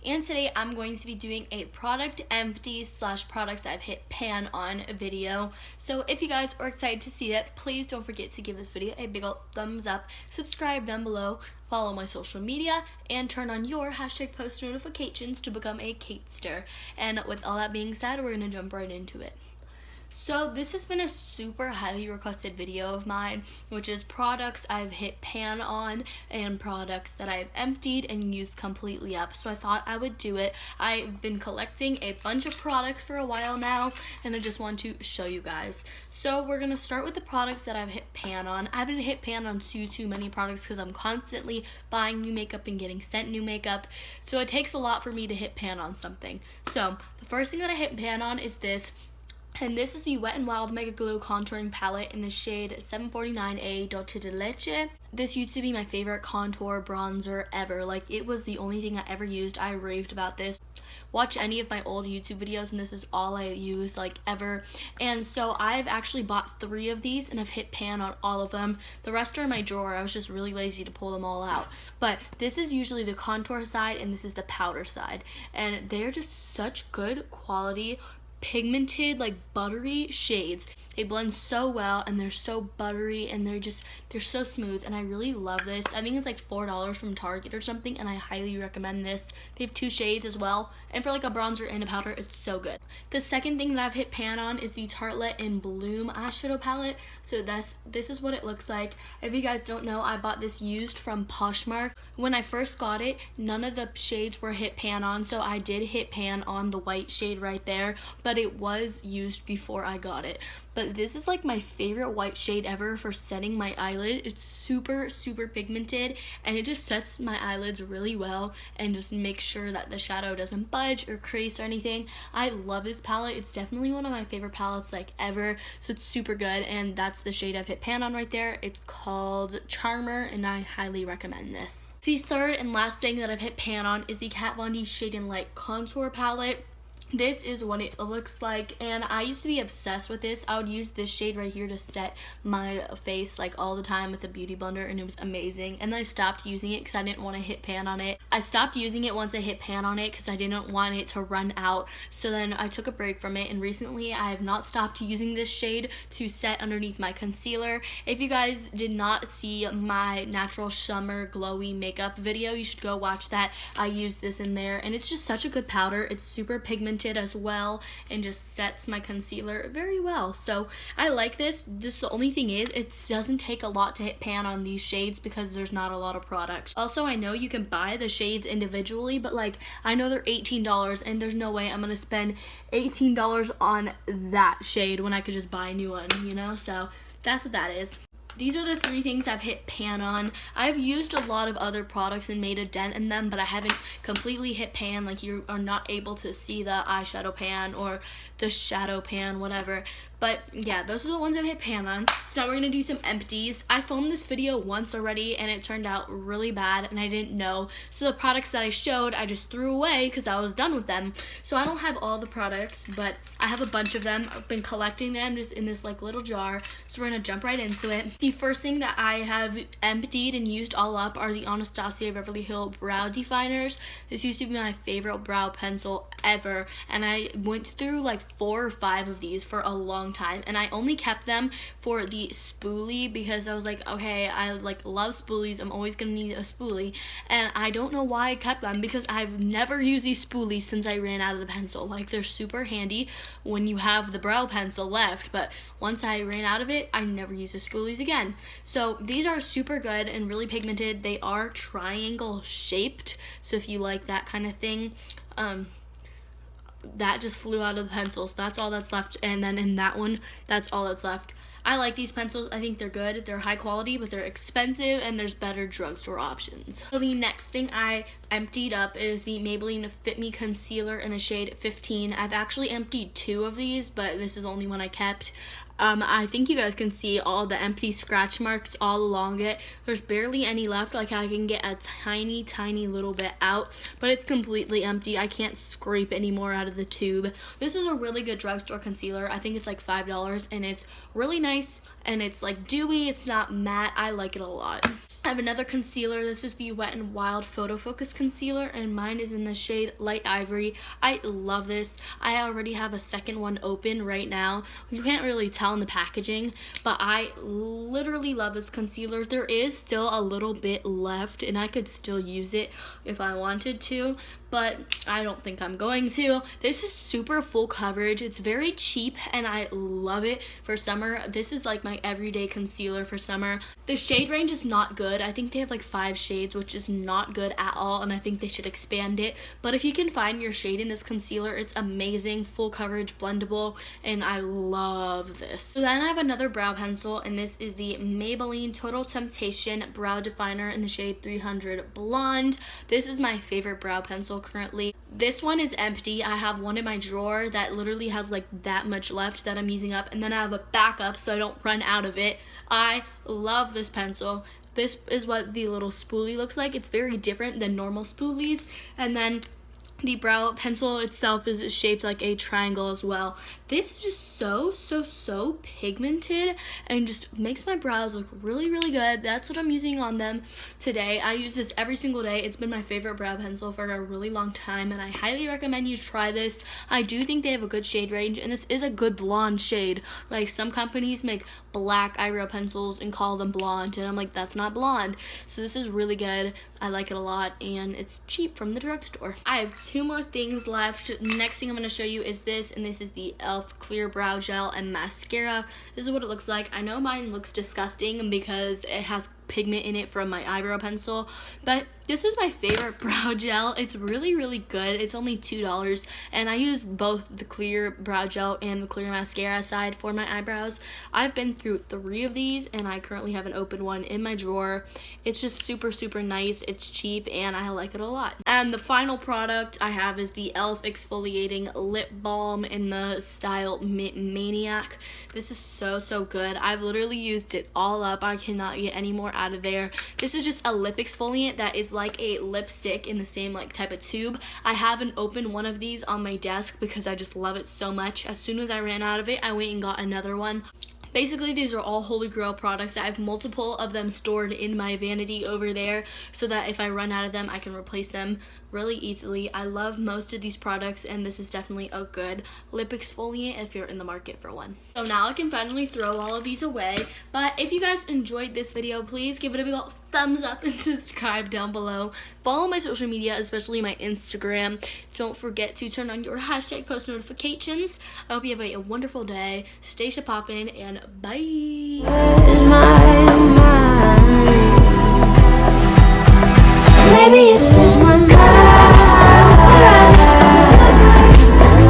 and today I'm going to be doing a product empty / products I've hit pan on video. So if you guys are excited to see it, please don't forget to give this video a big ol' thumbs up, subscribe down below, follow my social media, and turn on your #post notifications to become a Caitster. And with all that being said, we're going to jump right into it. So this has been a super highly requested video of mine, which is products I've hit pan on and products that I've emptied and used completely up. So I thought I would do it. I've been collecting a bunch of products for a while now, and I just want to show you guys. So we're going to start with the products that I've hit pan on. I haven't hit pan on too many products because I'm constantly buying new makeup and getting sent new makeup. So it takes a lot for me to hit pan on something. So the first thing that I hit pan on is this. And this is the Wet n Wild Mega Glow Contouring Palette in the shade 749A Dolce de Leche. This used to be my favorite contour bronzer ever. Like, it was the only thing I ever used. I raved about this. Watch any of my old YouTube videos and this is all I used, like, ever. And so I've actually bought 3 of these and I've hit pan on all of them. The rest are in my drawer. I was just really lazy to pull them all out. But this is usually the contour side and this is the powder side. And they're just such good quality pigmented, like, buttery shades. They blend so well and they're so buttery and they're so smooth, and I really love this. I think it's like $4 from Target or something, and I highly recommend this. They have 2 shades as well, and for like a bronzer and a powder, it's so good. The second thing that I've hit pan on is the Tartelette in Bloom eyeshadow palette. So this is what it looks like. If you guys don't know, I bought this used from Poshmark. When I first got it, none of the shades were hit pan on, so I did hit pan on the white shade right there, but it was used before I got it. But this is like my favorite white shade ever for setting my eyelid. It's super pigmented and it just sets my eyelids really well and just makes sure that the shadow doesn't budge or crease or anything. I love this palette. It's definitely one of my favorite palettes like ever, so it's super good, and that's the shade I've hit pan on right there. It's called Charmer and I highly recommend this. The third and last thing that I've hit pan on is the Kat Von D Shade and Light Contour Palette. This is what it looks like, and I used to be obsessed with this. I would use this shade right here to set my face like all the time with a beauty blender, and it was amazing. And then I stopped using it because I didn't want to hit pan on it. I stopped using it once I hit pan on it because I didn't want it to run out. So then I took a break from it, and recently I have not stopped using this shade to set underneath my concealer. If you guys did not see my natural summer glowy makeup video, you should go watch that. I used this in there, and it's just such a good powder. It's super pigmented as well and just sets my concealer very well. So I like this. Just the only thing is it doesn't take a lot to hit pan on these shades because there's not a lot of products. Also, I know you can buy the shades individually, but like, I know they're $18 and there's no way I'm gonna spend $18 on that shade when I could just buy a new one, you know? So that's what that is. These are the 3 things I've hit pan on. I've used a lot of other products and made a dent in them, but I haven't completely hit pan. Like, you are not able to see the eyeshadow pan or the shadow pan, whatever. But yeah, those are the ones I've hit pan on. So now we're gonna do some empties. I filmed this video once already and it turned out really bad and I didn't know. So the products that I showed, I just threw away because I was done with them. So I don't have all the products, but I have a bunch of them. I've been collecting them just in this like little jar. So we're gonna jump right into it. The first thing that I have emptied and used all up are the Anastasia Beverly Hills Brow Definers. This used to be my favorite brow pencil ever, and I went through like 4 or 5 of these for a long time, and I only kept them for the spoolie because I was like, okay, I like love spoolies, I'm always gonna need a spoolie. And I don't know why I kept them because I've never used these spoolies since I ran out of the pencil. Like, they're super handy when you have the brow pencil left, but once I ran out of it, I never used the spoolies again. So these are super good and really pigmented. They are triangle shaped, so if you like that kind of thing. That just flew out of the pencils. That's all that's left, and then in that one, that's all that's left. I like these pencils. I think they're good. They're high quality, but they're expensive, and there's better drugstore options. So the next thing I emptied up is the Maybelline Fit Me Concealer in the shade 15. I've actually emptied 2 of these, but this is the only one I kept. I think you guys can see all the empty scratch marks all along it. There's barely any left. Like, I can get a tiny little bit out, but it's completely empty. I can't scrape any more out of the tube. This is a really good drugstore concealer. I think it's like $5, and it's really nice and it's like dewy, it's not matte. I like it a lot. I have another concealer. This is the Wet n Wild Photo Focus Concealer, and mine is in the shade Light Ivory. I love this. I already have a second one open right now. You can't really tell in the packaging, but I literally love this concealer. There is still a little bit left, and I could still use it if I wanted to, but I don't think I'm going to. This is super full coverage. It's very cheap, and I love it for summer. This is like my everyday concealer for summer. The shade range is not good. I think they have like 5 shades, which is not good at all, and I think they should expand it. But if you can find your shade in this concealer, it's amazing. Full coverage, blendable, and I love this. So then I have another brow pencil, and this is the Maybelline Total Temptation Brow Definer in the shade 300 Blonde. This is my favorite brow pencil currently. This one is empty. I have one in my drawer that literally has like that much left that I'm using up, and then I have a backup so I don't run out of it. I love this pencil. This is what the little spoolie looks like. It's very different than normal spoolies, and then the brow pencil itself is shaped like a triangle as well. This is just so pigmented and just makes my brows look really good. That's what I'm using on them today. I use this every single day. It's been my favorite brow pencil for a really long time, and I highly recommend you try this. I do think they have a good shade range, and this is a good blonde shade. Like, some companies make black eyebrow pencils and call them blonde, and I'm like, that's not blonde. So this is really good. I like it a lot, and it's cheap from the drugstore. I have 2 more things left. Next thing I'm going to show you is this, and this is the e.l.f. Clear Brow Gel and Mascara. This is what it looks like. I know mine looks disgusting because it has pigment in it from my eyebrow pencil, but this is my favorite brow gel. It's really good. It's only $2, and I use both the clear brow gel and the clear mascara side for my eyebrows. I've been through 3 of these, and I currently have an open one in my drawer. It's just super nice. It's cheap, and I like it a lot. And the final product I have is the e.l.f. Exfoliating Lip Balm in the style Mint Maniac. This is so good. I've literally used it all up. I cannot get any more out of there. This is just a lip exfoliant that is like a lipstick in the same like type of tube. I haven't opened one of these on my desk because I just love it so much. As soon as I ran out of it, I went and got another one. Basically, these are all Holy Grail products. I have multiple of them stored in my vanity over there so that if I run out of them, I can replace them really easily. I love most of these products, and this is definitely a good lip exfoliant if you're in the market for one. So now I can finally throw all of these away. But if you guys enjoyed this video, please give it a big old thumbs up and subscribe down below. Follow my social media, especially my Instagram. Don't forget to turn on your hashtag post notifications. I hope you have a wonderful day. Stay poppin', and bye. Where's my mind? Maybe it's just my mind.